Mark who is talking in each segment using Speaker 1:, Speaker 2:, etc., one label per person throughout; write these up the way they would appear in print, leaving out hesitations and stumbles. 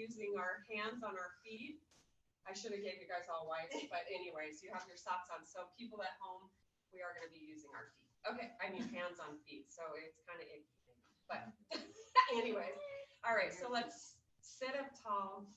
Speaker 1: using our hands on our feet. I should have gave you guys all wipes, but anyways, you have your socks on. So people at home, we are going to be using our feet. Okay, I mean hands on feet, so it's kind of icky. But anyways, all right, so let's sit up tall,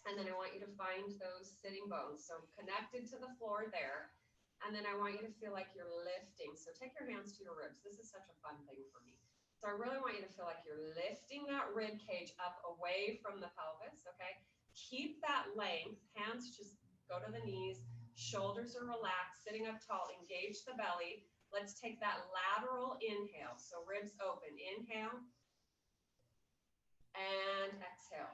Speaker 1: and then I want you to find those sitting bones. So connected to the floor there, and then I want you to feel like you're lifting. So take your hands to your ribs. This is such a fun thing for me. So I really want you to feel like you're lifting that rib cage up away from the pelvis, okay? Keep that length, hands just go to the knees, shoulders are relaxed, sitting up tall, engage the belly. Let's take that lateral inhale, so ribs open, inhale, and exhale.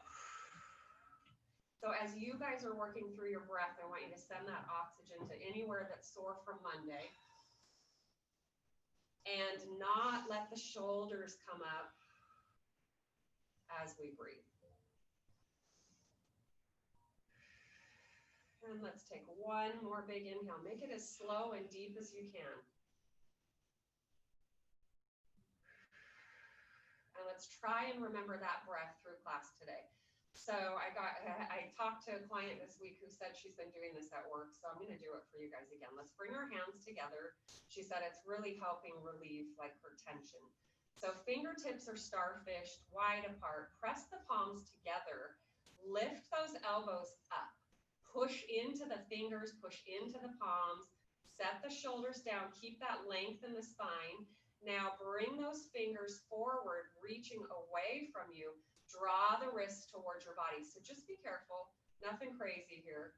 Speaker 1: So as you guys are working through your breath, I want you to send that oxygen to anywhere that's sore from Monday, and not let the shoulders come up as we breathe. And let's take one more big inhale. Make it as slow and deep as you can. And let's try and remember that breath through class today. So I talked to a client this week who said she's been doing this at work, so I'm going to do it for you guys again. Let's bring our hands together. She said it's really helping relieve like her tension. So fingertips are starfished, wide apart. Press the palms together. Lift those elbows up. Push into the fingers, push into the palms, set the shoulders down, keep that length in the spine. Now bring those fingers forward, reaching away from you. Draw the wrists towards your body. So just be careful, nothing crazy here.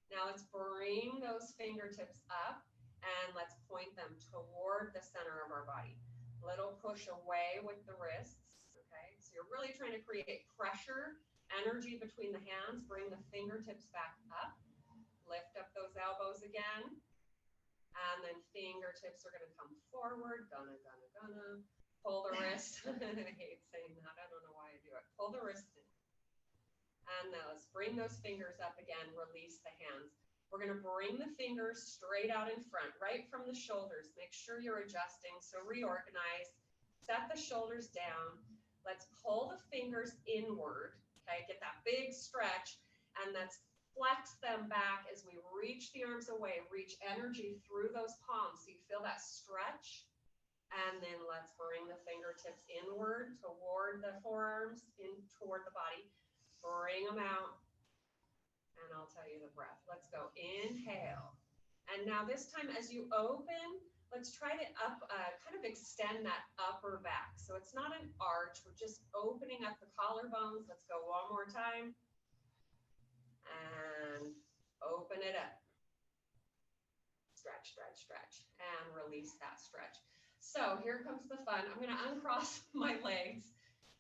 Speaker 1: Now let's bring those fingertips up and let's point them toward the center of our body. Little push away with the wrists, okay? So you're really trying to create pressure, energy between the hands. Bring the fingertips back up. Lift up those elbows again. And then fingertips are going to come forward. Gonna. Pull the wrist. I hate saying that. I don't know why I do it. Pull the wrist in. And now let's bring those fingers up again. Release the hands. We're going to bring the fingers straight out in front, right from the shoulders. Make sure you're adjusting. So reorganize. Set the shoulders down. Let's pull the fingers inward. Okay, get that big stretch, and let's flex them back as we reach the arms away, reach energy through those palms so you feel that stretch, and then let's bring the fingertips inward toward the forearms, in toward the body, bring them out, and I'll tell you the breath. Let's go, inhale, and now this time as you open, let's try to kind of extend that upper back. So it's not an arch, we're just opening up the collarbones. Let's go one more time. And open it up. Stretch, stretch, stretch. And release that stretch. So here comes the fun. I'm going to uncross my legs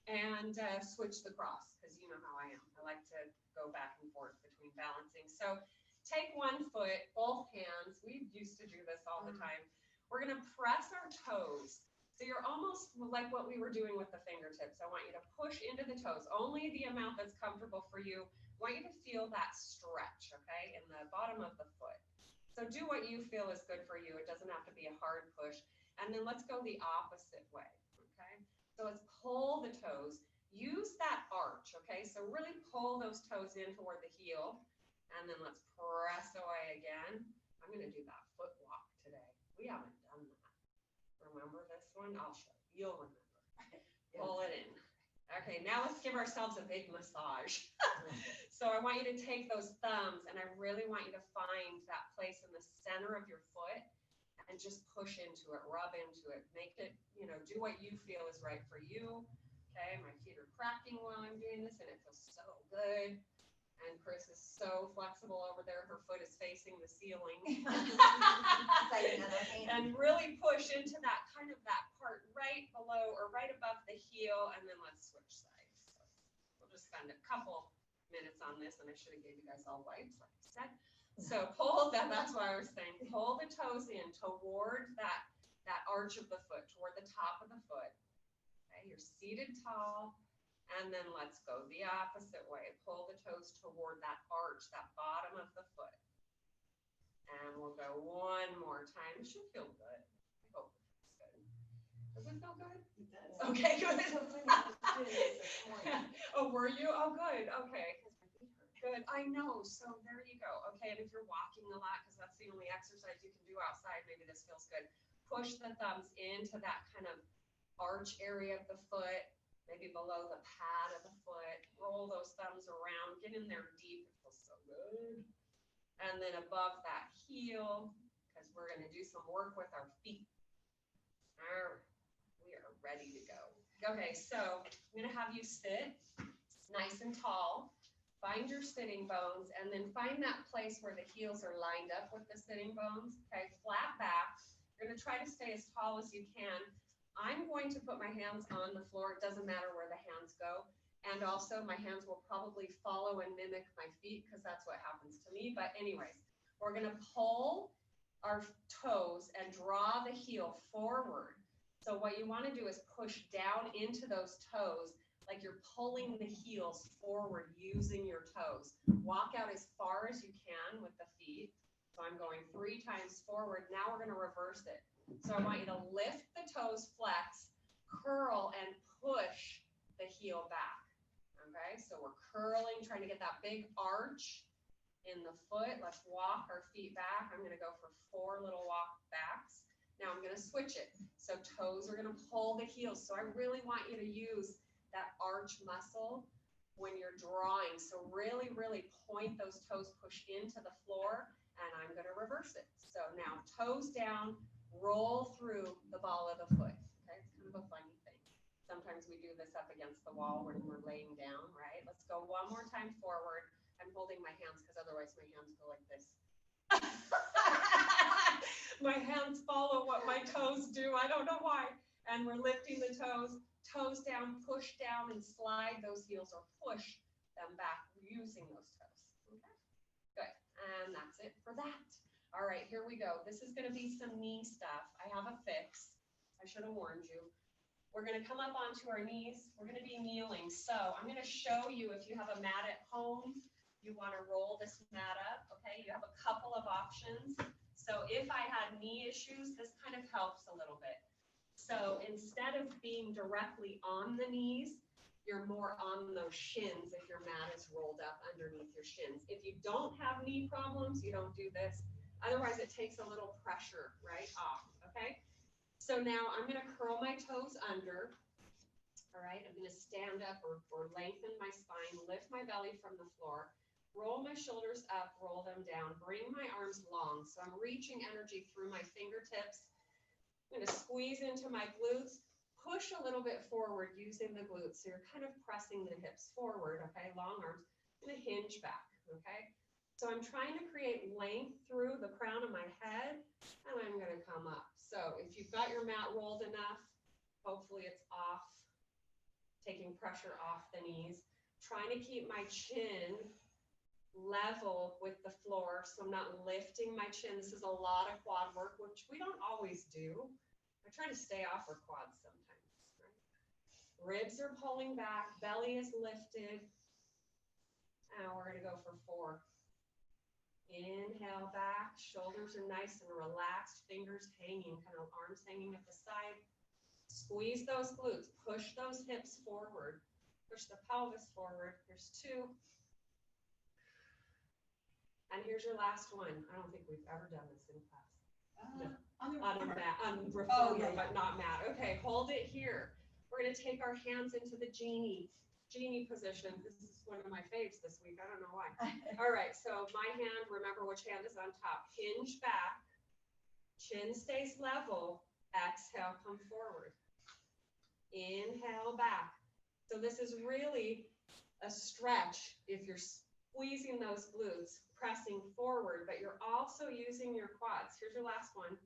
Speaker 1: and switch the cross, because you know how I am. I like to go back and forth between balancing. So take one foot, both hands. We used to do this all the time. We're going to press our toes. So you're almost like what we were doing with the fingertips. I want you to push into the toes, only the amount that's comfortable for you. I want you to feel that stretch, okay, in the bottom of the foot. So do what you feel is good for you. It doesn't have to be a hard push. And then let's go the opposite way, okay? So let's pull the toes. Use that arch, okay? So really pull those toes in toward the heel. And then let's press away again. I'm going to do that foot walk today. We haven't done that. Remember this one? I'll show you. You'll remember. Pull it in. Okay, now let's give ourselves a big massage. So I want you to take those thumbs, and I really want you to find that place in the center of your foot and just push into it, rub into it, make it, do what you feel is right for you. Okay, my feet are cracking while I'm doing this, and it feels so good. And Chris is so flexible over there. Her foot is facing the ceiling. And really push into that part right below or right above the heel. And then let's switch sides. So we'll just spend a couple minutes on this. And I should have gave you guys all wipes, like I said. So pull that. That's why I was saying pull the toes in toward that arch of the foot, toward the top of the foot. Okay, you're seated tall. And then let's go the opposite way. Pull the toes toward that arch, that bottom of the foot. And we'll go one more time. It should feel good. I hope it feels good. Does it feel good?
Speaker 2: It does.
Speaker 1: Okay, good.
Speaker 2: Sometimes it's
Speaker 1: Oh, were you? Oh, good. Okay. Good. I know. So there you go. Okay. And if you're walking a lot, because that's the only exercise you can do outside, maybe this feels good. Push the thumbs into that kind of arch area of the foot, maybe below the pad of the foot. Roll those thumbs around. Get in there deep. It feels so good. And then above that heel, because we're going to do some work with our feet. All right. We are ready to go. Okay, so I'm going to have you sit nice and tall. Find your sitting bones, and then find that place where the heels are lined up with the sitting bones. Okay, flat back. You're going to try to stay as tall as you can. I'm going to put my hands on the floor. It doesn't matter where the hands go. And also, my hands will probably follow and mimic my feet because that's what happens to me. But anyways, we're going to pull our toes and draw the heel forward. So what you want to do is push down into those toes like you're pulling the heels forward using your toes. Walk out as far as you can with the feet. So I'm going 3 times forward. Now we're going to reverse it. So I want you to lift the toes, flex, curl, and push the heel back. Okay, so we're curling, trying to get that big arch in the foot. Let's walk our feet back. I'm going to go for 4 little walk backs. Now I'm going to switch it. So toes are going to pull the heels. So I really want you to use that arch muscle when you're drawing. So really, really point those toes, push into the floor, and I'm going to reverse it. So now toes down, roll through the ball of the foot. Okay, it's kind of a funny thing. Sometimes we do this up against the wall when we're laying down, right? Let's go one more time forward. I'm holding my hands because otherwise my hands go like this. My hands follow what my toes do. I don't know why. And we're lifting the toes down, push down, and slide those heels or push them back using those toes. Okay, good. And that's it for that. All right, here we go. This is going to be some knee stuff. I have a fix. I should have warned you. We're going to come up onto our knees. We're going to be kneeling. So I'm going to show you, if you have a mat at home, you want to roll this mat up. Okay, you have a couple of options. So if I had knee issues, this kind of helps a little bit. So instead of being directly on the knees, you're more on those shins if your mat is rolled up underneath your shins. If you don't have knee problems, you don't do this. Otherwise, it takes a little pressure right off, okay? So now I'm going to curl my toes under. All right, I'm going to stand up or lengthen my spine, lift my belly from the floor, roll my shoulders up, roll them down, bring my arms long. So I'm reaching energy through my fingertips. I'm going to squeeze into my glutes, push a little bit forward using the glutes. So you're kind of pressing the hips forward, okay, long arms. I'm going to hinge back, okay? So I'm trying to create length through the crown of my head, and I'm going to come up. So if you've got your mat rolled enough, hopefully it's off, taking pressure off the knees. Trying to keep my chin level with the floor, so I'm not lifting my chin. This is a lot of quad work, which we don't always do. I try to stay off our quads sometimes, right? Ribs are pulling back, belly is lifted. Now we're going to go for 4. Inhale back, shoulders are nice and relaxed, fingers hanging, kind of arms hanging at the side. Squeeze those glutes, push those hips forward, push the pelvis forward. Here's 2. And here's your last one. I don't think we've ever done this in class. No. On a mat, on reformer, but not mat. Okay, hold it here. We're going to take our hands into the genie position. This is one of my faves this week. I don't know why. All right, so my hand, remember which hand is on top. Hinge back. Chin stays level. Exhale, come forward. Inhale back. So this is really a stretch if you're squeezing those glutes, pressing forward, but you're also using your quads. Here's your last one.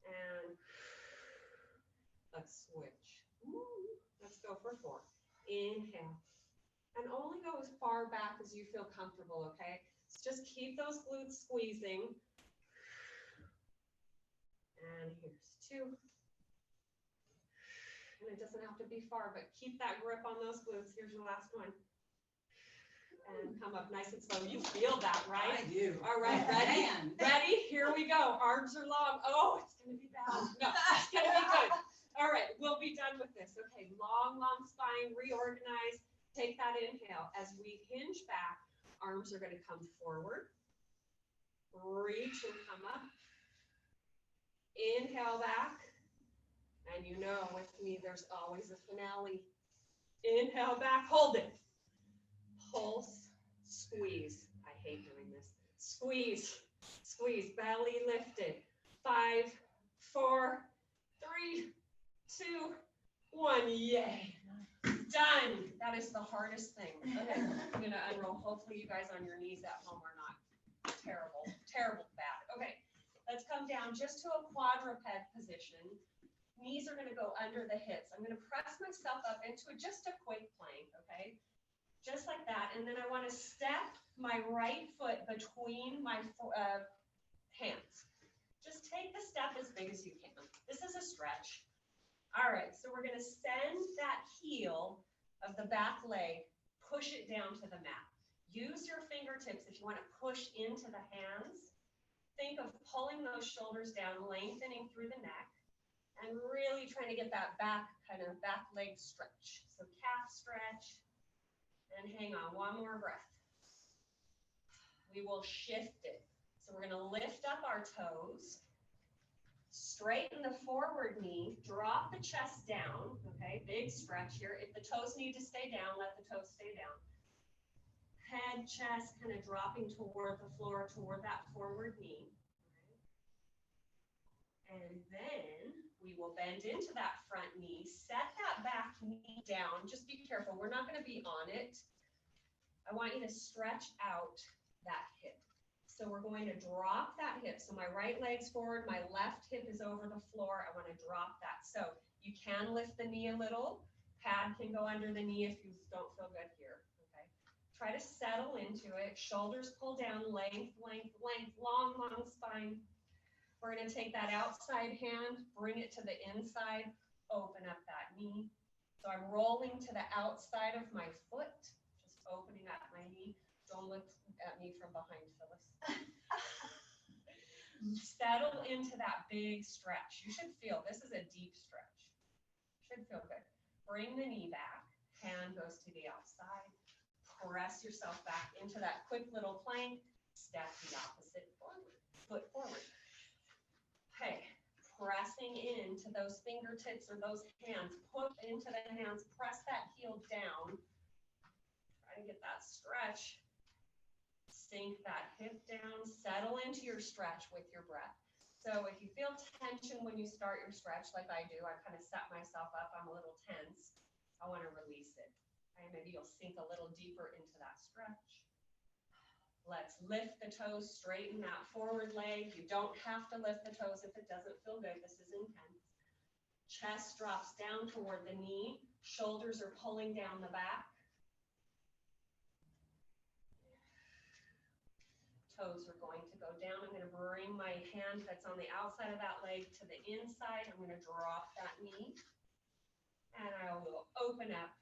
Speaker 1: And let's switch. Let's go for 4. Inhale. And only go as far back as you feel comfortable, okay? So just keep those glutes squeezing. And here's 2. And it doesn't have to be far, but keep that grip on those glutes. Here's your last one. And come up nice and slow. You feel that, right?
Speaker 3: I do.
Speaker 1: All right, ready? Ready? Here we go. Arms are long. Oh, it's gonna be bad. No, it's gonna be good. All right, we'll be done with this. Okay, long spine, reorganize. Take that inhale. As we hinge back, arms are gonna come forward. Reach and come up. Inhale back. And you know, with me, there's always a finale. Inhale back, hold it. Pulse, squeeze. I hate doing this. Squeeze, squeeze, belly lifted. 5, 4, 3, 2, 1. Yay. Done. That is the hardest thing. Okay, I'm gonna unroll. Hopefully you guys on your knees at home are not terrible, terrible bad. Okay, let's come down just to a quadruped position. Knees are gonna go under the hips. I'm gonna press myself up into just a quick plank, okay? Just like that, and then I wanna step my right foot between my hands. Just take the step as big as you can. This is a stretch. All right, so we're gonna send that heel of the back leg, push it down to the mat. Use your fingertips if you wanna push into the hands. Think of pulling those shoulders down, lengthening through the neck, and really trying to get that back leg stretch. So calf stretch, and hang on, one more breath. We will shift it. So we're gonna lift up our toes, straighten the forward knee, drop the chest down, okay, big stretch here. If the toes need to stay down, let the toes stay down. Head, chest kind of dropping toward the floor, toward that forward knee. And then we will bend into that front knee, set that back knee down. Just be careful, we're not gonna be on it. I want you to stretch out that hip. So we're going to drop that hip. So my right leg's forward, my left hip is over the floor. I want to drop that. So you can lift the knee a little. Pad can go under the knee if you don't feel good here. Okay. Try to settle into it. Shoulders pull down, length, length, length, long spine. We're going to take that outside hand, bring it to the inside, open up that knee. So I'm rolling to the outside of my foot, just opening up my knee. Don't look at me from behind, Phyllis. Settle into that big stretch. You should feel, this is a deep stretch. Should feel good. Bring the knee back. Hand goes to the outside. Press yourself back into that quick little plank. Step the opposite forward. Foot forward. Okay. Pressing into those fingertips or those hands. Put into the hands. Press that heel down. Try to get that stretch. Sink that hip down, settle into your stretch with your breath. So if you feel tension when you start your stretch, like I do, I kind of set myself up, I'm a little tense. I want to release it. Okay, maybe you'll sink a little deeper into that stretch. Let's lift the toes, straighten that forward leg. You don't have to lift the toes if it doesn't feel good. This is intense. Chest drops down toward the knee. Shoulders are pulling down the back. Toes are going to go down. I'm going to bring my hand that's on the outside of that leg to the inside. I'm going to drop that knee. And I will open up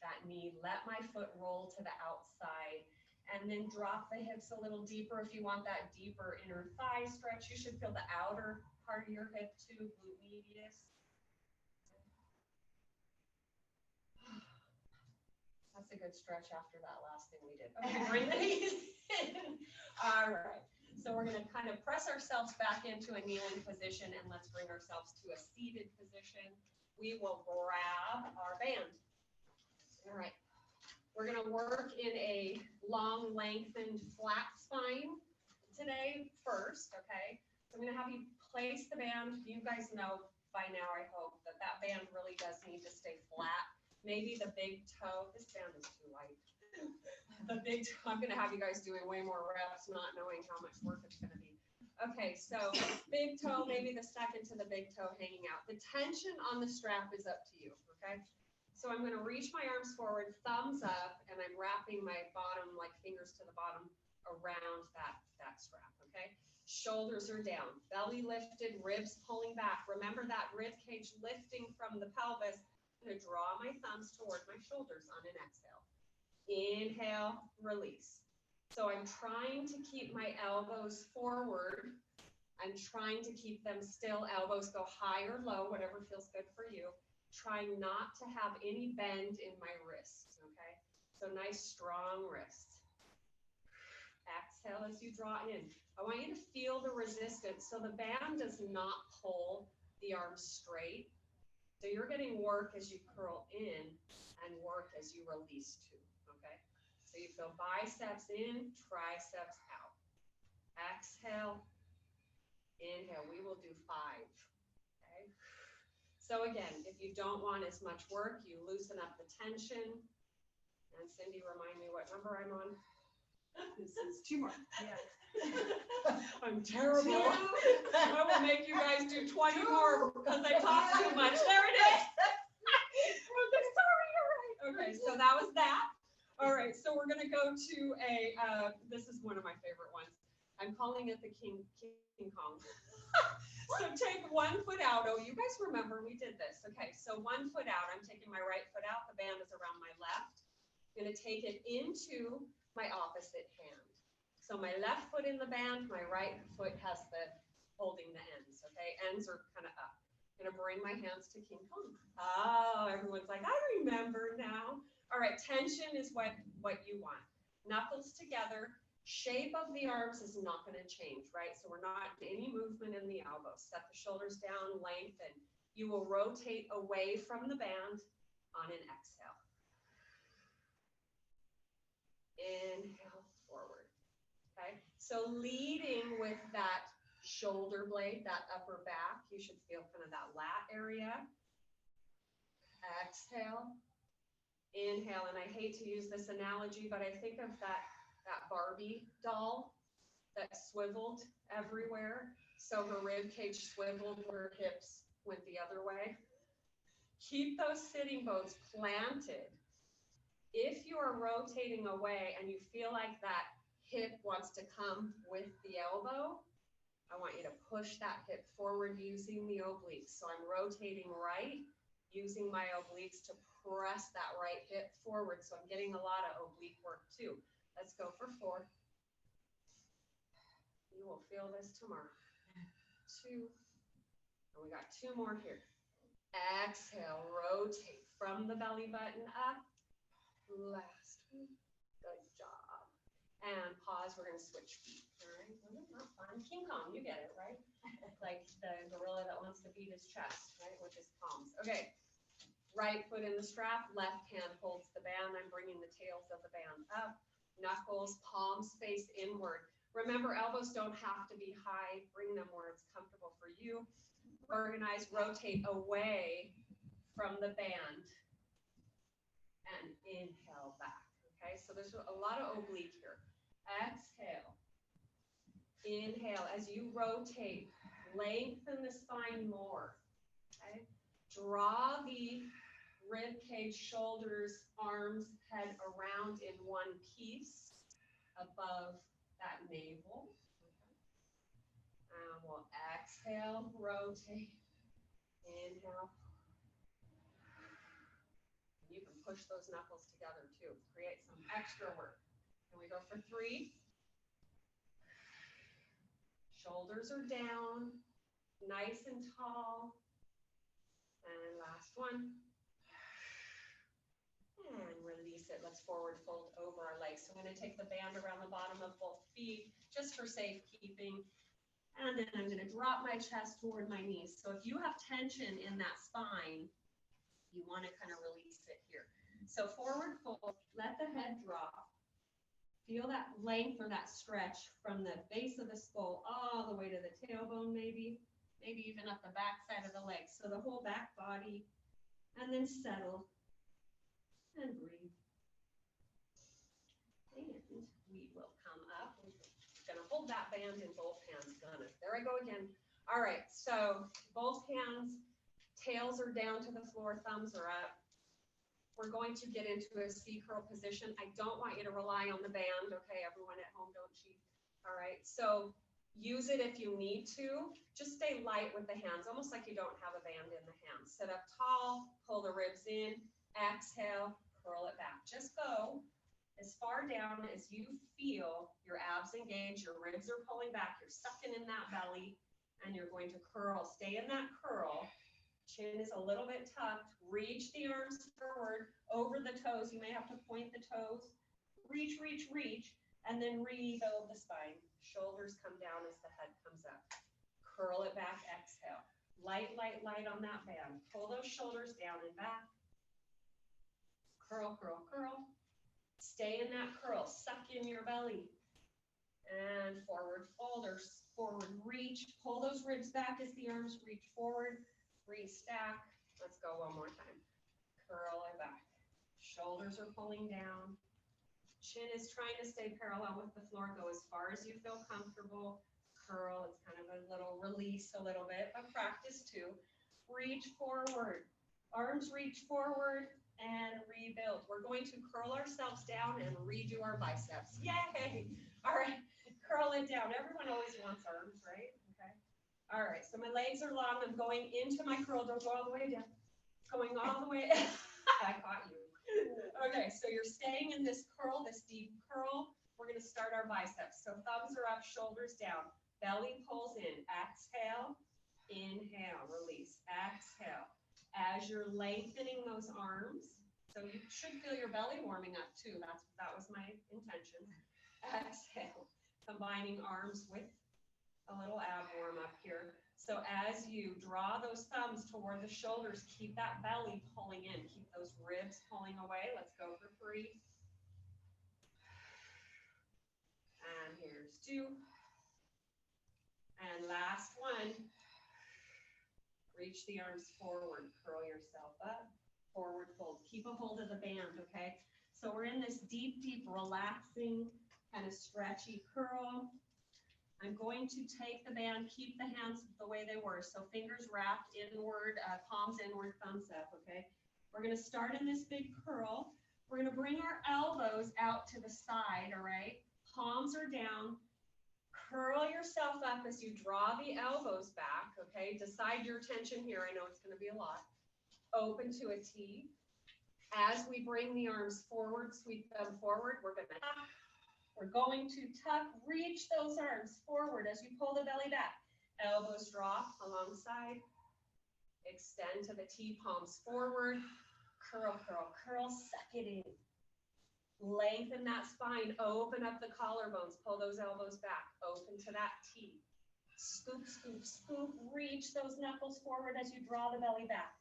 Speaker 1: that knee. Let my foot roll to the outside. And then drop the hips a little deeper. If you want that deeper inner thigh stretch, you should feel the outer part of your hip too, glute medius. That's a good stretch after that last thing we did. Okay, bring the knees in. All right. So we're going to kind of press ourselves back into a kneeling position, and let's bring ourselves to a seated position. We will grab our band. All right. We're going to work in a long, lengthened, flat spine today first, okay? So I'm going to have you place the band. You guys know by now, I hope, that that band really does need to stay flat. Maybe the big toe, this band is too light. The big toe, I'm going to have you guys doing way more reps, not knowing how much work it's going to be. Okay, so big toe, maybe the second to the big toe hanging out. The tension on the strap is up to you, okay? So I'm going to reach my arms forward, thumbs up, and I'm wrapping my bottom, like fingers to the bottom, around that strap, okay? Shoulders are down, belly lifted, ribs pulling back. Remember that rib cage lifting from the pelvis. I'm going to draw my thumbs toward my shoulders on an exhale. Inhale, release. So I'm trying to keep my elbows forward. I'm trying to keep them still. Elbows go high or low, whatever feels good for you. Trying not to have any bend in my wrists, okay? So nice, strong wrists. Exhale as you draw in. I want you to feel the resistance. So the band does not pull the arms straight. So you're getting work as you curl in and work as you release too, okay? So you feel biceps in, triceps out. Exhale, inhale. We will do 5, okay? So again, if you don't want as much work, you loosen up the tension. And Cindy, remind me what number I'm on.
Speaker 2: This is 2 more. Yeah.
Speaker 1: I'm terrible. I will make you guys do 20 more because I talk too much. There it is. Okay, sorry, you're right. Okay, so that was that. All right, so we're gonna go to a, this is one of my favorite ones. I'm calling it the King Kong. So take 1 foot out. Oh, you guys remember we did this. Okay, so 1 foot out. I'm taking my right foot out. The band is around my left. I'm gonna take it into my opposite hand. So my left foot in the band, my right foot has the holding the ends, okay? Ends are kind of up. I'm gonna bring my hands to King Kong. Oh, everyone's like, I remember now. All right, tension is what you want. Knuckles together. Shape of the arms is not gonna change, right? So we're not any movement in the elbows. Set the shoulders down, lengthen. You will rotate away from the band on an exhale. Inhale forward, okay? So leading with that shoulder blade, that upper back, you should feel kind of that lat area. Exhale, inhale, and I hate to use this analogy, but I think of that Barbie doll that swiveled everywhere. So her rib cage swiveled, her hips went the other way. Keep those sitting bones planted. If you are rotating away and you feel like that hip wants to come with the elbow, I want you to push that hip forward using the obliques. So I'm rotating right, using my obliques to press that right hip forward. So I'm getting a lot of oblique work too. Let's go for 4. You will feel this tomorrow. 2. And we got 2 more here. Exhale, rotate from the belly button up. Last one. Good job. And pause. We're going to switch feet. All right. Well, not fun. King Kong, you get it, right? Like the gorilla that wants to beat his chest, right? Which is palms. Okay. Right foot in the strap. Left hand holds the band. I'm bringing the tails of the band up. Knuckles, palms face inward. Remember, elbows don't have to be high. Bring them where it's comfortable for you. Organize, rotate away from the band. And inhale back, okay? So there's a lot of oblique here. Exhale. Inhale. As you rotate, lengthen the spine more, okay? Draw the rib cage, shoulders, arms, head around in one piece above that navel. Okay. And we'll exhale, rotate, inhale. You can push those knuckles together too. Create some extra work. Can we go for 3? Shoulders are down, nice and tall. And last one. And release it. Let's forward fold over our legs. So I'm going to take the band around the bottom of both feet just for safekeeping. And then I'm going to drop my chest toward my knees. So if you have tension in that spine, you want to kind of release it here. So forward fold, let the head drop. Feel that length or that stretch from the base of the skull all the way to the tailbone maybe even up the back side of the legs. So the whole back body, and then settle and breathe. And we will come up. We're going to hold that band in both hands. There I go again. All right, so both hands. Tails are down to the floor, thumbs are up. We're going to get into a C curl position. I don't want you to rely on the band, okay? Everyone at home, don't cheat. All right, so use it if you need to. Just stay light with the hands, almost like you don't have a band in the hands. Sit up tall, pull the ribs in, exhale, curl it back. Just go. as far down as you feel your abs engage, your ribs are pulling back, you're sucking in that belly, and you're going to curl. Stay in that curl. Chin is a little bit tucked. Reach the arms forward over the toes. You may have to point the toes. Reach, reach, reach, and then rebuild the spine. Shoulders come down as the head comes up. Curl it back, exhale. Light, light, light on that band. Pull those shoulders down and back. Curl, curl, curl. Stay in that curl. Suck in your belly. And forward fold or forward reach. Pull those ribs back as the arms reach forward. Restack. Let's go one more time. Curl it back. Shoulders are pulling down. Chin is trying to stay parallel with the floor. Go as far as you feel comfortable. Curl. It's kind of a little release a little bit, but practice too. Reach forward. Arms reach forward and rebuild. We're going to curl ourselves down and redo our biceps. Yay! All right. Curl it down. Everyone always wants arms, right? Okay. All right, so my legs are long. I'm going into my curl. Don't go all the way down. Going all the way. I caught you. Okay, so you're staying in this curl, this deep curl. We're going to start our biceps. So thumbs are up, shoulders down. Belly pulls in. Exhale. Inhale. Release. Exhale. As you're lengthening those arms, so you should feel your belly warming up too. That was my intention. Exhale. Combining arms with a little ab warm up here. So as you draw those thumbs toward the shoulders, keep that belly pulling in. Keep those ribs pulling away. Let's go for 3. And here's 2. And last one. Reach the arms forward. Curl yourself up. Forward fold. Keep a hold of the band, okay? So we're in this deep, deep, relaxing, kind of stretchy curl. I'm going to take the band, keep the hands the way they were. So fingers wrapped inward, palms inward, thumbs up, okay? We're going to start in this big curl. We're going to bring our elbows out to the side, all right? Palms are down. Curl yourself up as you draw the elbows back, okay? Decide your tension here. I know it's going to be a lot. Open to a T. As we bring the arms forward, sweep them forward, we're going to tuck, reach those arms forward as you pull the belly back. Elbows drop alongside. Extend to the T, palms forward. Curl, curl, curl, suck it in. Lengthen that spine, open up the collarbones, pull those elbows back, open to that T. Scoop, scoop, scoop, reach those knuckles forward as you draw the belly back.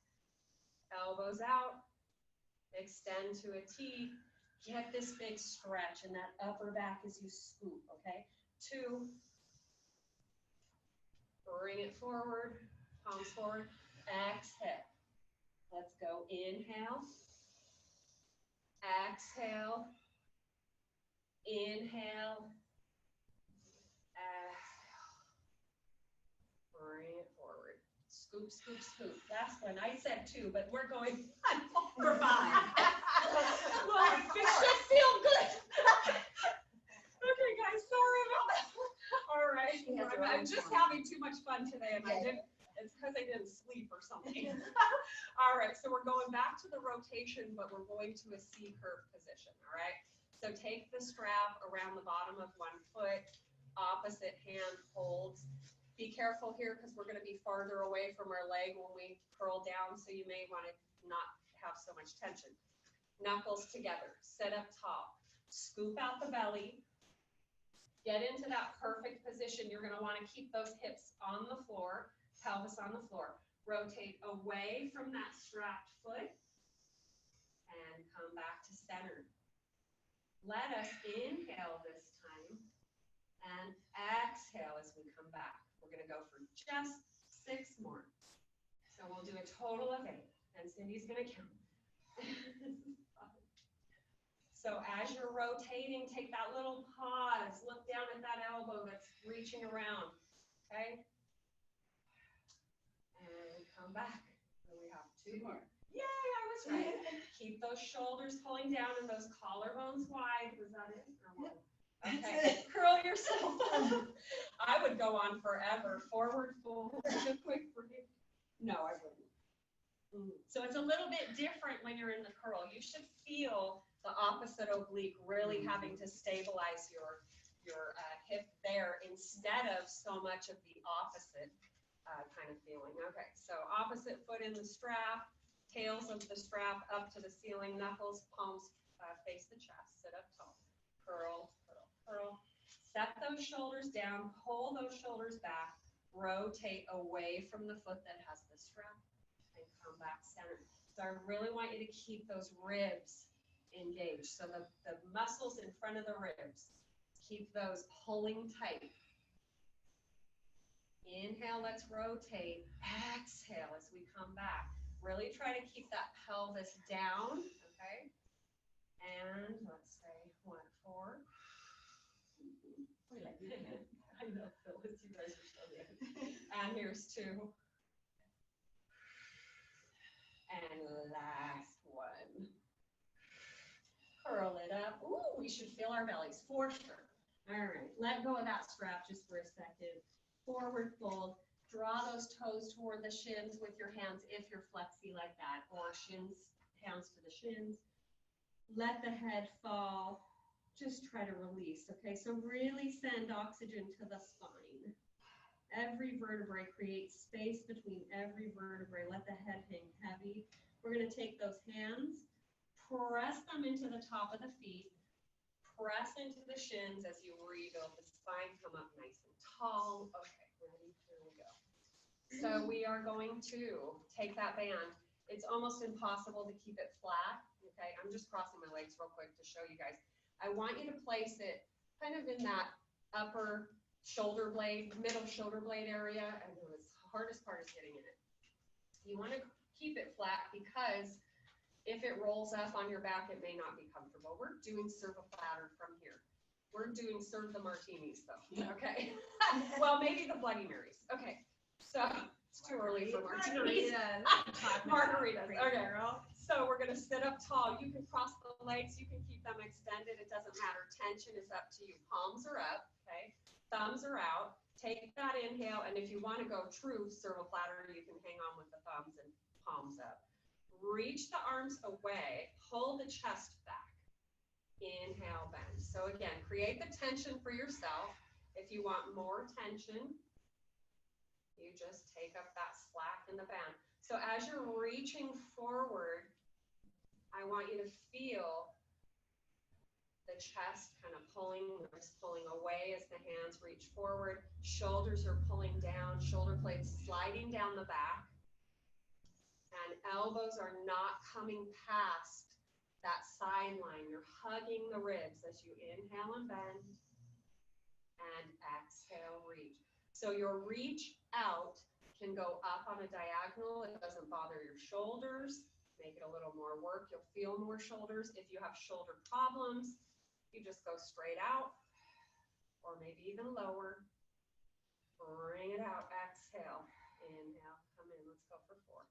Speaker 1: Elbows out, extend to a T. Get this big stretch in that upper back as you scoop, okay? 2. Bring it forward, palms forward. Exhale. Let's go. Inhale. Exhale. Inhale. Exhale. Bring it forward. Scoop, scoop, scoop. That's when I said 2, but we're going for 5. Well, it should feel good. Okay, guys, sorry about that. All right, I'm just having too much fun today, and it's because I didn't sleep or something. All right, so we're going back to the rotation, but we're going to a C curve position, all right? So take the strap around the bottom of one foot, opposite hand holds. Be careful here because we're going to be farther away from our leg when we curl down, so you may want to not have so much tension. Knuckles together, sit up tall, scoop out the belly, get into that perfect position. You're going to want to keep those hips on the floor, pelvis on the floor. Rotate away from that strapped foot and come back to center. Let us inhale this time and exhale as we come back. We're going to go for just 6 more. So we'll do a total of 8, and Cindy's going to count. So as you're rotating, take that little pause, look down at that elbow that's reaching around, okay? And come back. So we have 2 more. Yay, I was right. Keep those shoulders pulling down and those collarbones wide. Was that it? Or what? Okay, curl yourself up. I would go on forever. Forward fold, just quick break. No, I wouldn't. So it's a little bit different when you're in the curl. You should feel the opposite oblique, really having to stabilize your hip there instead of so much of the opposite kind of feeling. Okay, so opposite foot in the strap, tails of the strap up to the ceiling, knuckles, palms face the chest, sit up tall, curl, curl, curl. Set those shoulders down, pull those shoulders back, rotate away from the foot that has the strap, and come back center. So I really want you to keep those ribs engaged. So the muscles in front of the ribs, keep those pulling tight. Inhale, let's rotate. Exhale as we come back. Really try to keep that pelvis down, okay? And let's say 1, 4. I know, Phyllis, you guys are so good. And here's 2. And last one. Curl it up. Ooh, we should feel our bellies for sure. All right, let go of that strap just for a second. Forward fold. Draw those toes toward the shins with your hands if you're flexy like that, or shins, hands to the shins. Let the head fall. Just try to release, okay? So really send oxygen to the spine. Every vertebrae, create space between every vertebrae. Let the head hang heavy. We're going to take those hands, press them into the top of the feet, press into the shins as you rebuild the spine, come up nice and tall. Okay, ready? Here we go. So we are going to take that band. It's almost impossible to keep it flat, okay? I'm just crossing my legs real quick to show you guys. I want you to place it kind of in that upper shoulder blade, middle shoulder blade area. I know it's the hardest part is getting in it. You want to keep it flat because if it rolls up on your back, it may not be comfortable. We're doing cerviplatter from here. We're doing serve the martinis though, okay? Well, maybe the Bloody Marys. Okay, so it's too early for martinis. Margaritas, okay. So we're gonna sit up tall. You can cross the legs, you can keep them extended. It doesn't matter. Tension is up to you. Palms are up, okay? Thumbs are out. Take that inhale, and if you want to go true cerviplatter, you can hang on with the thumbs and palms up. Reach the arms away, pull the chest back. Inhale, bend. So again, create the tension for yourself. If you want more tension, you just take up that slack in the band. So as you're reaching forward, I want you to feel the chest kind of pulling away as the hands reach forward. Shoulders are pulling down, shoulder blades sliding down the back. And elbows are not coming past that side line. You're hugging the ribs as you inhale and bend. And exhale, reach. So your reach out can go up on a diagonal. It doesn't bother your shoulders. Make it a little more work. You'll feel more shoulders. If you have shoulder problems, you just go straight out or maybe even lower. Bring it out. Exhale. Inhale. Come in. Let's go for 4.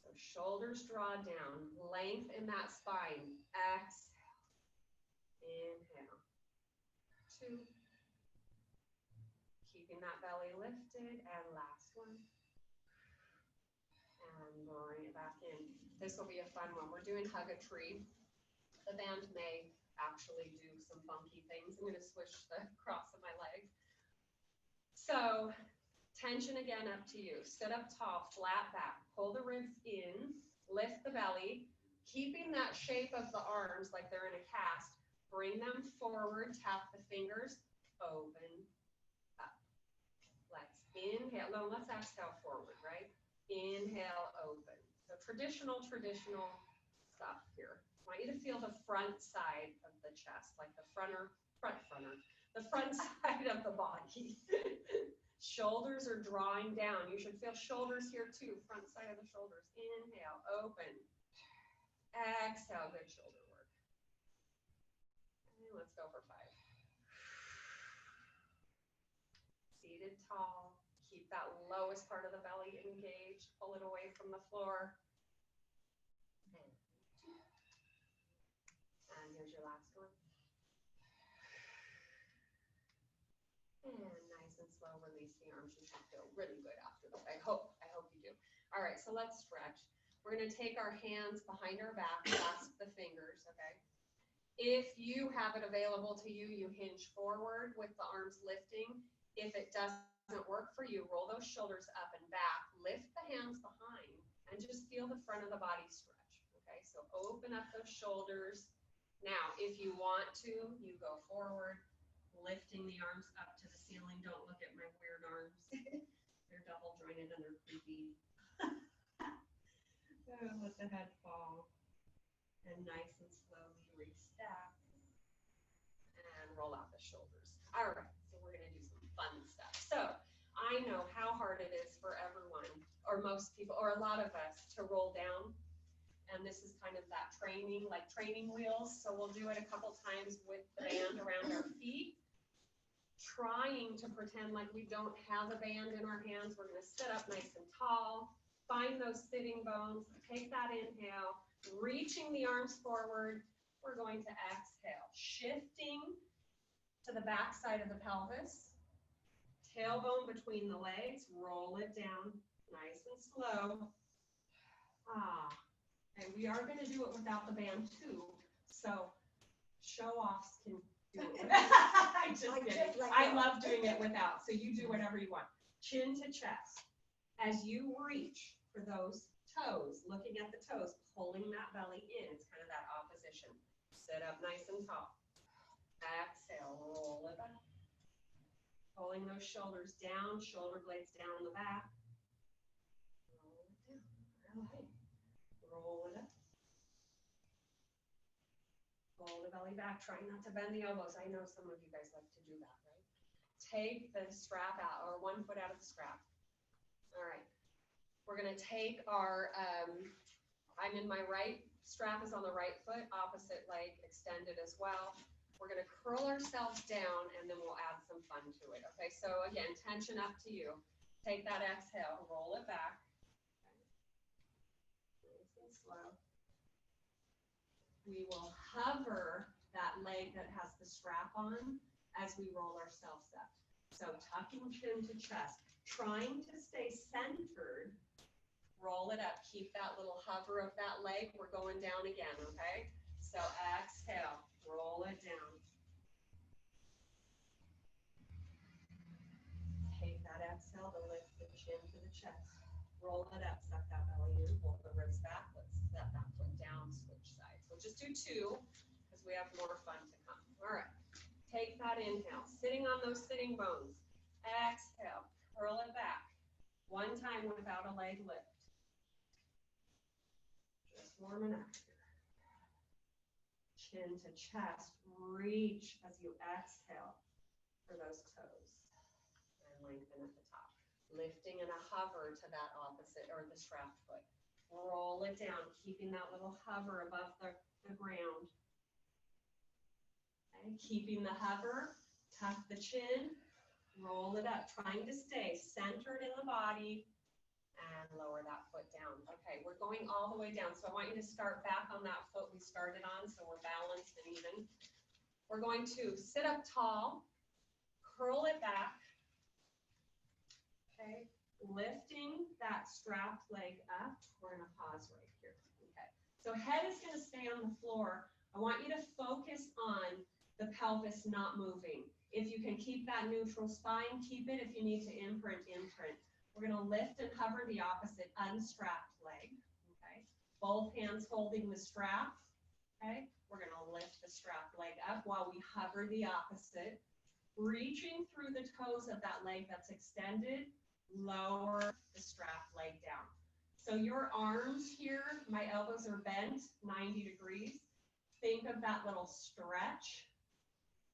Speaker 1: So shoulders draw down. Length in that spine. Exhale. Inhale. 2. Keeping that belly lifted. And last one. And bring it back in. This will be a fun one. We're doing hug a tree. The band may actually do some funky things. I'm going to switch the cross of my leg. So tension again up to you. Sit up tall, flat back. Pull the ribs in. Lift the belly. Keeping that shape of the arms like they're in a cast. Bring them forward. Tap the fingers. Open up. Let's inhale. No, let's exhale forward, right? Inhale, open. So traditional stuff here. I want you to feel the front side of the chest, like the front side of the body. Shoulders are drawing down. You should feel shoulders here too, front side of the shoulders. Inhale, open. Exhale, good shoulder work. And let's go for 5. Seated tall. Keep that lowest part of the belly engaged. Pull it away from the floor. And here's your last one. And nice and slow, release the arms. You should feel really good after this. I hope you do. All right, so let's stretch. We're gonna take our hands behind our back, clasp the fingers, okay? If you have it available to you, you hinge forward with the arms lifting. If it doesn't work for you, roll those shoulders up and back, lift the hands behind, and just feel the front of the body stretch, okay? So open up those shoulders. Now, if you want to, you go forward, lifting the arms up to the ceiling. Don't look at my weird arms. They're double jointed and they're creepy. Let the head fall. And nice and slowly restack. And roll out the shoulders. All right, so we're gonna do some fun stuff. So I know how hard it is for everyone, or most people, or a lot of us, to roll down. And this is kind of that training, like training wheels. So we'll do it a couple times with the band around our feet, trying to pretend like we don't have a band in our hands. We're gonna sit up nice and tall, find those sitting bones, take that inhale, reaching the arms forward. We're going to exhale, shifting to the back side of the pelvis, tailbone between the legs, roll it down, nice and slow. And we are going to do it without the band too, so show-offs can do it without. I love doing it without, so you do whatever you want. Chin to chest. As you reach for those toes, looking at the toes, pulling that belly in, it's kind of that opposition. Sit up nice and tall. Exhale, roll it back. Pulling those shoulders down, shoulder blades down in the back. Roll it down. All right. Roll it up. Pull the belly back, trying not to bend the elbows. I know some of you guys like to do that, right? Take the strap out, or one foot out of the strap. All right. We're gonna take our, I'm in my right, strap is on the right foot, opposite leg extended as well. We're gonna curl ourselves down and then we'll add some fun to it. Okay, so again, tension up to you. Take that exhale, roll it back. Slow. We will hover that leg that has the strap on as we roll ourselves up. So tucking chin to chest, trying to stay centered, roll it up, keep that little hover of that leg. We're going down again, okay? So exhale, roll it down. Take that exhale to lift the chin to the chest. Roll it up, suck that belly in, pull the ribs back. Let's set that foot down, switch sides. We'll just do two because we have more fun to come. All right, take that inhale, sitting on those sitting bones. Exhale, curl it back. One time without a leg lift. Just warming up here. Chin to chest, reach as you exhale for those toes. And lengthen at the top. Lifting and a hover to that opposite or the strapped foot. Roll it down, keeping that little hover above the ground. Okay. Keeping the hover, tuck the chin, roll it up, trying to stay centered in the body and lower that foot down. Okay, we're going all the way down. So I want you to start back on that foot we started on so we're balanced and even. We're going to sit up tall, curl it back. Okay, lifting that strapped leg up. We're gonna pause right here. Okay, so head is gonna stay on the floor. I want you to focus on the pelvis not moving. If you can keep that neutral spine, keep it. If you need to imprint, imprint. We're gonna lift and hover the opposite unstrapped leg. Okay, both hands holding the strap. Okay, we're gonna lift the strapped leg up while we hover the opposite. Reaching through the toes of that leg that's extended. Lower the strapped leg down. So your arms here, my elbows are bent 90 degrees. Think of that little stretch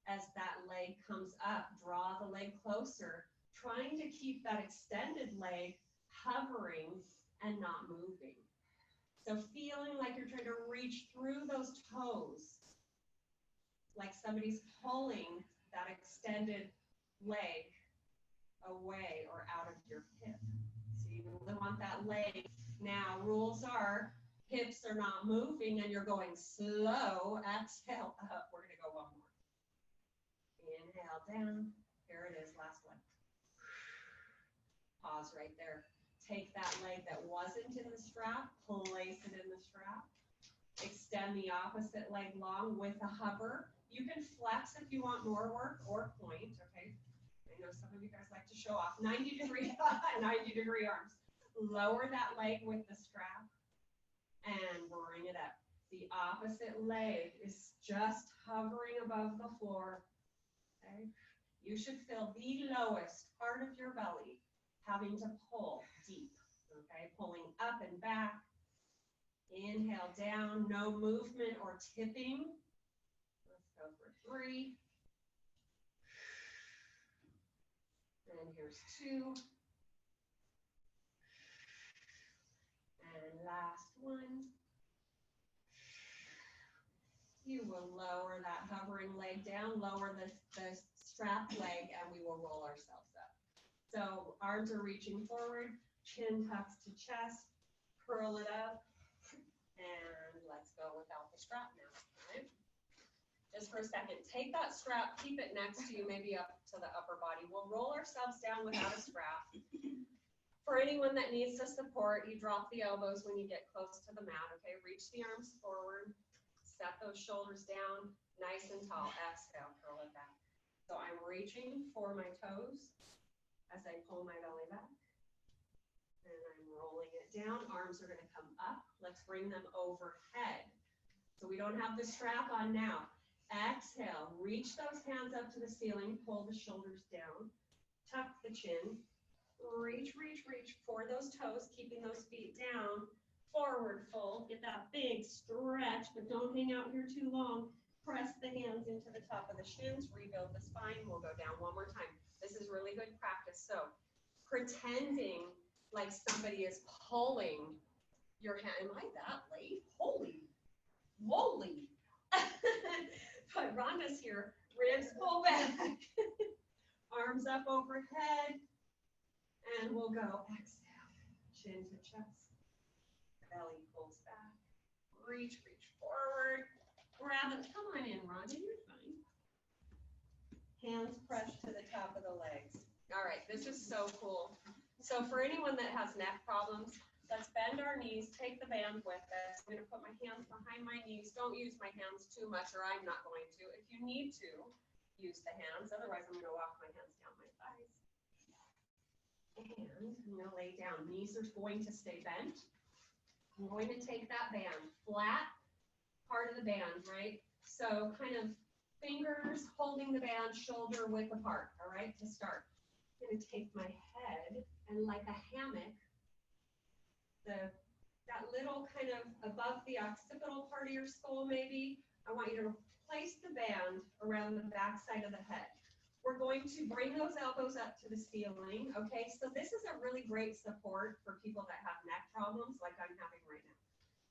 Speaker 1: as that leg comes up. Draw the leg closer, trying to keep that extended leg hovering and not moving. So feeling like you're trying to reach through those toes, like somebody's pulling that extended leg away or out of your hip. So you want that leg. Now, rules are hips are not moving and you're going slow. Exhale up. We're going to go one more. Inhale down. Here it is, last one. Pause right there. Take that leg that wasn't in the strap, place it in the strap. Extend the opposite leg long with a hover. You can flex if you want more work or point, okay? I know some of you guys like to show off 90-degree 90-degree arms. Lower that leg with the strap and bring it up. The opposite leg is just hovering above the floor, okay? You should feel the lowest part of your belly having to pull deep, okay? Pulling up and back. Inhale down, no movement or tipping. Let's go for 3. And here's 2. And last one. You will lower that hovering leg down, lower the strap leg, and we will roll ourselves up. So arms are reaching forward, chin tucks to chest, curl it up, and let's go without the strap now. Okay? Just for a second, take that strap, keep it next to you, maybe up to the upper body. We'll roll ourselves down without a strap. For anyone that needs the support, you drop the elbows when you get close to the mat, okay? Reach the arms forward, set those shoulders down, nice and tall. Exhale, curl it back. So I'm reaching for my toes as I pull my belly back. And I'm rolling it down. Arms are gonna come up. Let's bring them overhead. So we don't have the strap on now. Exhale, reach those hands up to the ceiling, pull the shoulders down, tuck the chin, reach, reach, reach for those toes, keeping those feet down, forward fold, get that big stretch, but don't hang out here too long. Press the hands into the top of the shins, rebuild the spine. We'll go down one more time. This is really good practice. So pretending like somebody is pulling your hand. Am I that late? Holy moly. But Rhonda's here. Ribs pull back. Arms up overhead. And we'll go. Exhale. Chin to chest. Belly pulls back. Reach, reach forward. Grab it. Come on in, Rhonda. You're fine. Hands pressed to the top of the legs. All right. This is so cool. So for anyone that has neck problems, let's bend our knees, take the band with us. I'm gonna put my hands behind my knees. Don't use my hands too much, or I'm not going to. If you need to, use the hands. Otherwise, I'm gonna walk my hands down my thighs. And I'm gonna lay down. Knees are going to stay bent. I'm going to take that band, flat part of the band, right? So kind of fingers holding the band, shoulder width apart, all right, to start. I'm gonna take my head and like a hammock, that little kind of above the occipital part of your skull maybe, I want you to place the band around the back side of the head. We're going to bring those elbows up to the ceiling, okay? So this is a really great support for people that have neck problems like I'm having right now.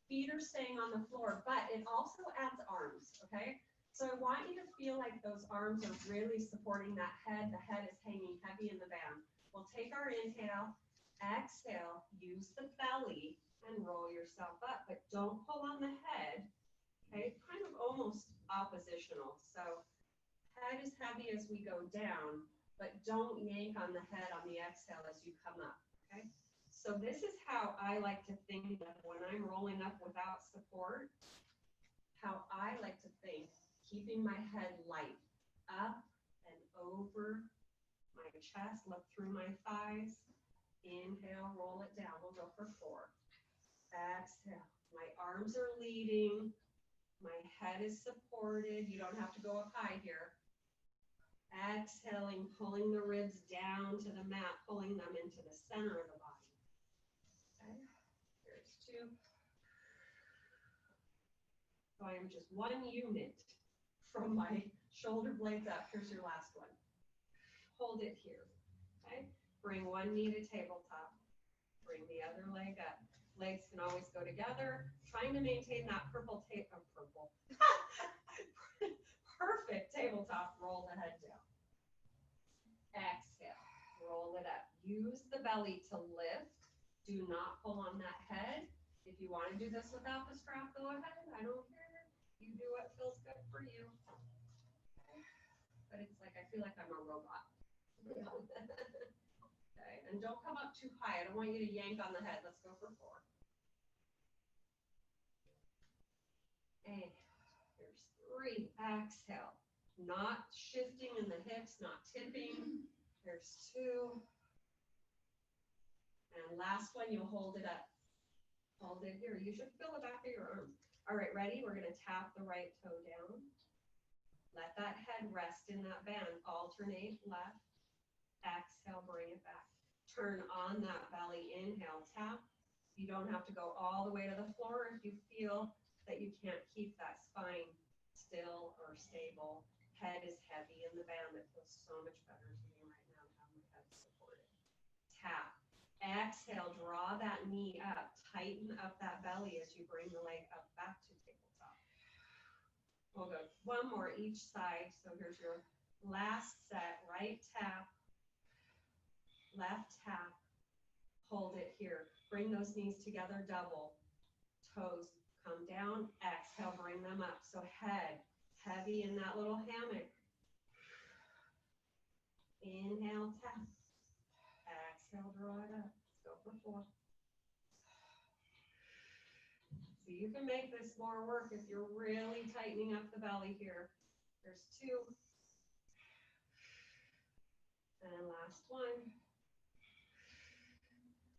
Speaker 1: Feet are staying on the floor, but it also adds arms, okay? So I want you to feel like those arms are really supporting that head. The head is hanging heavy in the band. We'll take our inhale, exhale, use the belly and roll yourself up, but don't pull on the head, okay? It's kind of almost oppositional. So head is heavy as we go down, but don't yank on the head on the exhale as you come up, okay? So this is how I like to think of when I'm rolling up without support, how I like to think, keeping my head light, up and over my chest, look through my thighs, inhale, roll it down, we'll go for 4. Exhale, my arms are leading, my head is supported, you don't have to go up high here. Exhaling, pulling the ribs down to the mat, pulling them into the center of the body. Okay, here's 2. So I am just 1 unit from my shoulder blades up. Here's your last one. Hold it here, okay? Bring one knee to tabletop. Bring the other leg up. Legs can always go together. Trying to maintain that perfect tabletop. Roll the head down. Exhale, roll it up. Use the belly to lift. Do not pull on that head. If you want to do this without the strap, go ahead. I don't care. You do what feels good for you. But it's like, I feel like I'm a robot. Okay, and don't come up too high. I don't want you to yank on the head. Let's go for 4. And here's 3. Exhale. Not shifting in the hips, not tipping. Here's 2. And last one, you'll hold it up. Hold it here. You should feel the back of your arms. All right, ready? We're going to tap the right toe down. Let that head rest in that band. Alternate left. Exhale, bring it back. Turn on that belly. Inhale, tap. You don't have to go all the way to the floor if you feel that you can't keep that spine still or stable. Head is heavy in the band. It feels so much better to me right now to have my head supported. Tap. Exhale, draw that knee up. Tighten up that belly as you bring the leg up back to tabletop. We'll go one more each side. So here's your last set. Right tap. Left tap. Hold it here. Bring those knees together, double. Toes come down. Exhale, bring them up. So head heavy in that little hammock. Inhale, tap. Exhale, draw it up. Let's go for 4. So you can make this more work if you're really tightening up the belly here. There's 2. And last one.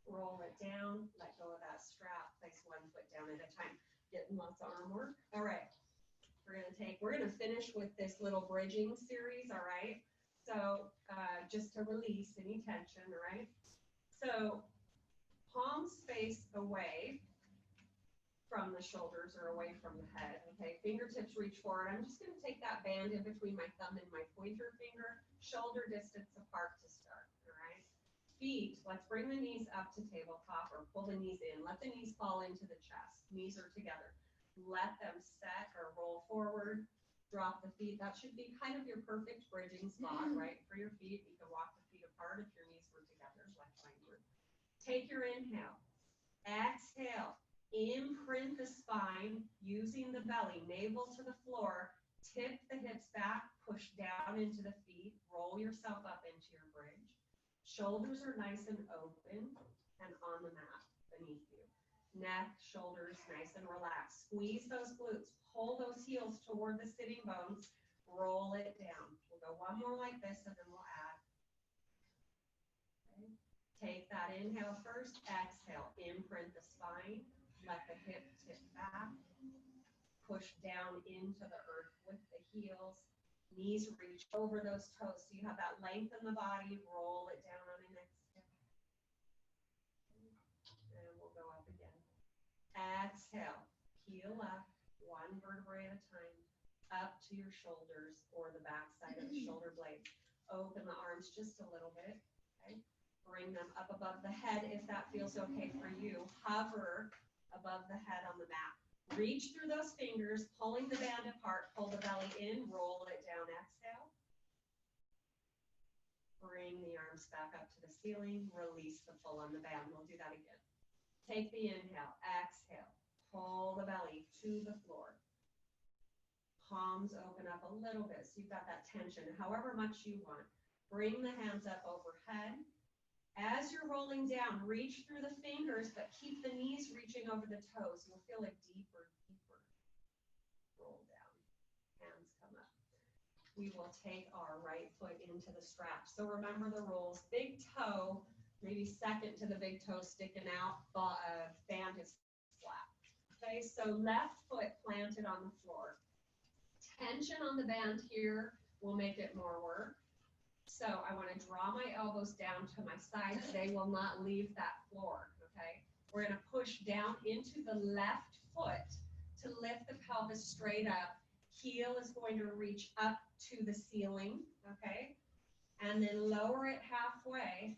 Speaker 1: Roll it down. Let go of that strap. Place one foot down at a time. Getting lots of arm work. All right. We're gonna finish with this little bridging series, all right? So just to release any tension, all right? So palms face away from the shoulders or away from the head, okay? Fingertips reach forward. I'm just gonna take that band in between my thumb and my pointer finger, shoulder distance apart to start, all right? Feet, let's bring the knees up to tabletop or pull the knees in. Let the knees fall into the chest. Knees are together. Let them set or roll forward. Drop the feet. That should be kind of your perfect bridging spot, right? For your feet. You can walk the feet apart if your knees were together, like mine were. Take your inhale. Exhale. Imprint the spine using the belly. Navel to the floor. Tip the hips back. Push down into the feet. Roll yourself up into your bridge. Shoulders are nice and open and on the mat beneath you. Neck, shoulders, nice and relaxed. Squeeze those glutes. Pull those heels toward the sitting bones. Roll it down. We'll go one more like this and then we'll add. Okay. Take that inhale first. Exhale. Imprint the spine. Let the hip tip back. Push down into the earth with the heels. Knees reach over those toes so you have that length in the body. Roll it down on an exhale. And we'll go up again. Exhale. Heel up. One vertebrae at a time. Up to your shoulders or the back side of the shoulder blades. Open the arms just a little bit. Okay. Bring them up above the head if that feels okay for you. Hover above the head on the mat. Reach through those fingers, pulling the band apart, pull the belly in, roll it down, exhale. Bring the arms back up to the ceiling, release the pull on the band. We'll do that again. Take the inhale, exhale, pull the belly to the floor. Palms open up a little bit so you've got that tension, however much you want. Bring the hands up overhead. As you're rolling down, reach through the fingers, but keep the knees reaching over the toes. You'll feel a deeper, deeper roll down. Hands come up. We will take our right foot into the strap. So remember the rolls. Big toe, maybe second to the big toe sticking out. Band is flat. Okay, so left foot planted on the floor. Tension on the band here will make it more work. So I want to draw my elbows down to my sides. They will not leave that floor, okay? We're going to push down into the left foot to lift the pelvis straight up. Heel is going to reach up to the ceiling, okay? And then lower it halfway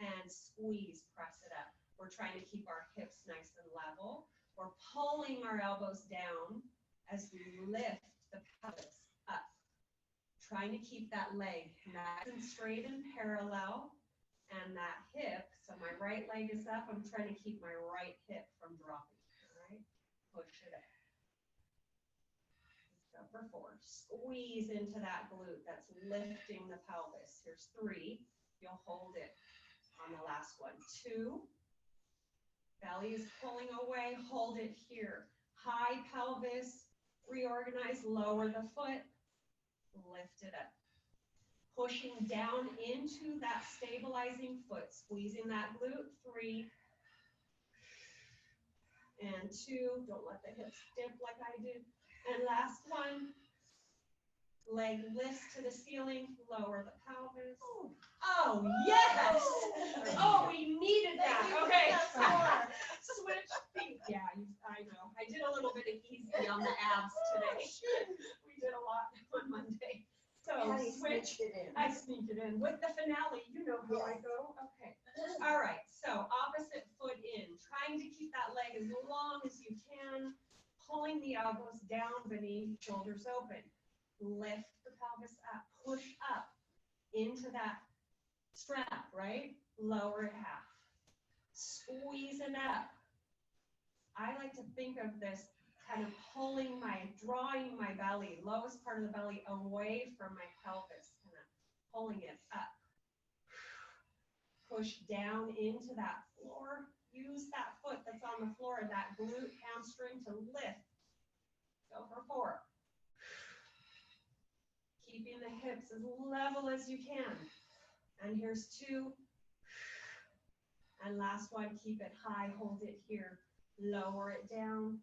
Speaker 1: and squeeze, press it up. We're trying to keep our hips nice and level. We're pulling our elbows down as we lift the pelvis up. Trying to keep that leg nice and straight and parallel, and that hip, so my right leg is up, I'm trying to keep my right hip from dropping, all right? Push it up. Let's go for 4. Squeeze into that glute that's lifting the pelvis. Here's 3. You'll hold it. on the last one. 2. Belly is pulling away, hold it here. High pelvis, reorganize, lower the foot, lift it up. Pushing down into that stabilizing foot, squeezing that glute. 3 and 2. Don't let the hips dip like I did. And last one. Leg lifts to the ceiling, lower the pelvis. Oh, yes! Oh, we needed that. Okay. Switch feet. Yeah, I know. I did a little bit of easy on the abs today. We did a lot on Monday. So switch. I sneaked it in. With the finale, you know how I go. Okay. All right. So opposite foot in. Trying to keep that leg as long as you can. Pulling the elbows down beneath, shoulders open. Lift the pelvis up, push up into that strap, right? Lower it half. Squeeze it up. I like to think of this kind of drawing my belly, lowest part of the belly away from my pelvis, kind of pulling it up. Push down into that floor. Use that foot that's on the floor, that glute hamstring to lift. Go for 4. Keeping the hips as level as you can. And here's 2. And last one, keep it high, hold it here. Lower it down,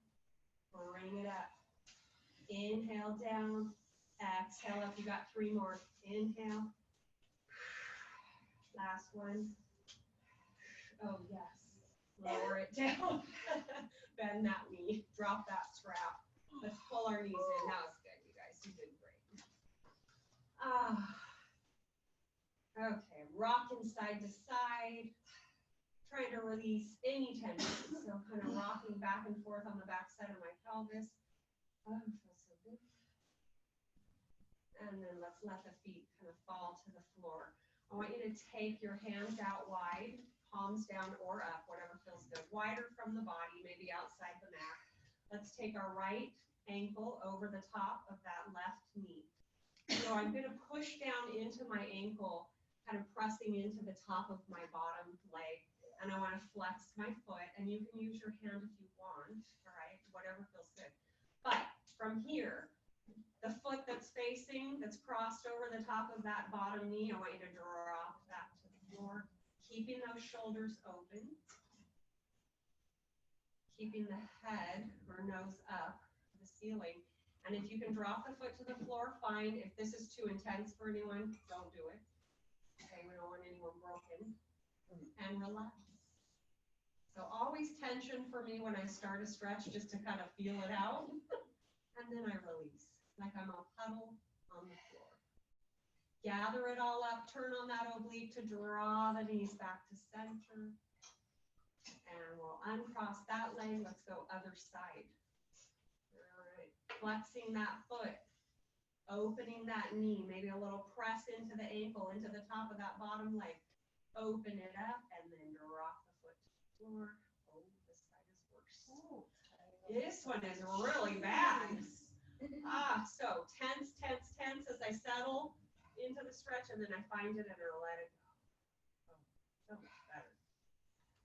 Speaker 1: bring it up. Inhale down, exhale up. You got 3 more. Inhale. Last one. Oh, yes. Lower it down. Bend that knee, drop that strap. Let's pull our knees in. That was good, you guys. You did great. Okay, rocking side to side, trying to release any tension. So kind of rocking back and forth on the back side of my pelvis. Oh, feels so good. And then let's let the feet kind of fall to the floor. I want you to take your hands out wide, palms down or up, whatever feels good. Wider from the body, maybe outside the mat. Let's take our right ankle over the top of that left knee. So I'm going to push down into my ankle, kind of pressing into the top of my bottom leg. And I want to flex my foot. And you can use your hand if you want, all right, whatever feels good. But from here, the foot that's crossed over the top of that bottom knee, I want you to drop that to the floor, keeping those shoulders open, keeping the head or nose up to the ceiling. And if you can drop the foot to the floor, fine. If this is too intense for anyone, don't do it. Okay, we don't want anyone broken. And relax. So always tension for me when I start a stretch, just to kind of feel it out. And then I release, like I'm a puddle on the floor. Gather it all up, turn on that oblique to draw the knees back to center. And we'll uncross that leg. Let's go other side. Flexing that foot, opening that knee, maybe a little press into the ankle, into the top of that bottom leg. Open it up and then drop the foot to the floor. Oh, this side is worse. This one is really bad. So tense as I settle into the stretch, and then I find it and I'll let it go. Oh, so much better.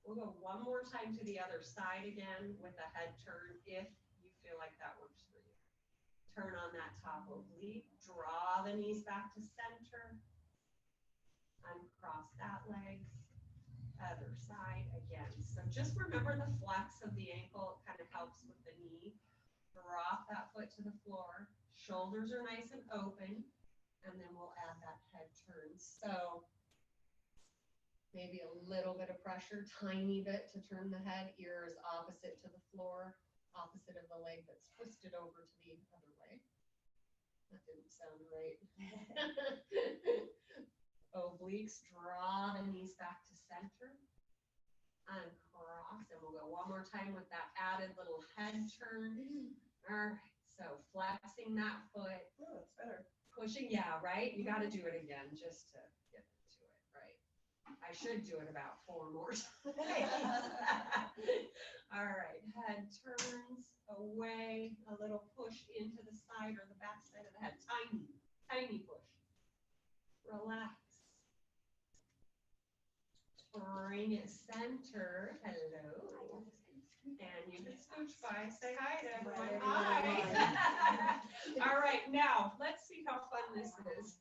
Speaker 1: We'll go one more time to the other side again with a head turn if you feel like that works for you. Turn on that top oblique, draw the knees back to center, uncross that leg, other side again. So just remember the flex of the ankle, it kind of helps with the knee. Drop that foot to the floor, shoulders are nice and open, and then we'll add that head turn. So maybe a little bit of pressure, tiny bit to turn the head, ear is opposite to the floor, opposite of the leg that's twisted over to the other leg. That didn't sound right. Obliques, draw the knees back to center. Uncross, and we'll go one more time with that added little head turn. All right, so flexing that foot.
Speaker 2: Oh, that's better.
Speaker 1: Pushing, yeah, right? You got to do it again just to get into it, right? I should do it about 4 more times. All right, head turns away, a little push into the side or the back side of the head. Tiny push. Relax. bring it center. Hello. And you can scooch by, say hi to everyone. Hi. All right, now, let's see how fun this is.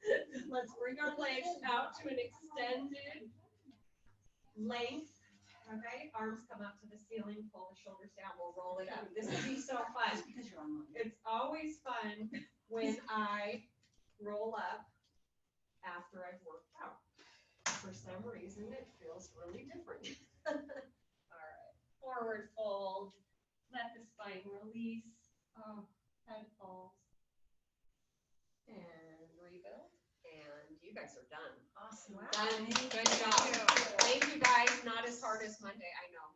Speaker 1: Let's bring our legs out to an extended length. Okay, arms come up to the ceiling, pull the shoulders down, we'll roll it up. This will be so fun.
Speaker 2: Because you're online.
Speaker 1: It's always fun when I roll up after I've worked out. For some reason, it feels really different. All right, forward fold, let the spine release. Oh, head falls. And rebuild. And you guys are done.
Speaker 2: Awesome.
Speaker 1: Done. Good job. Thank you guys. Not as hard as Monday. I know.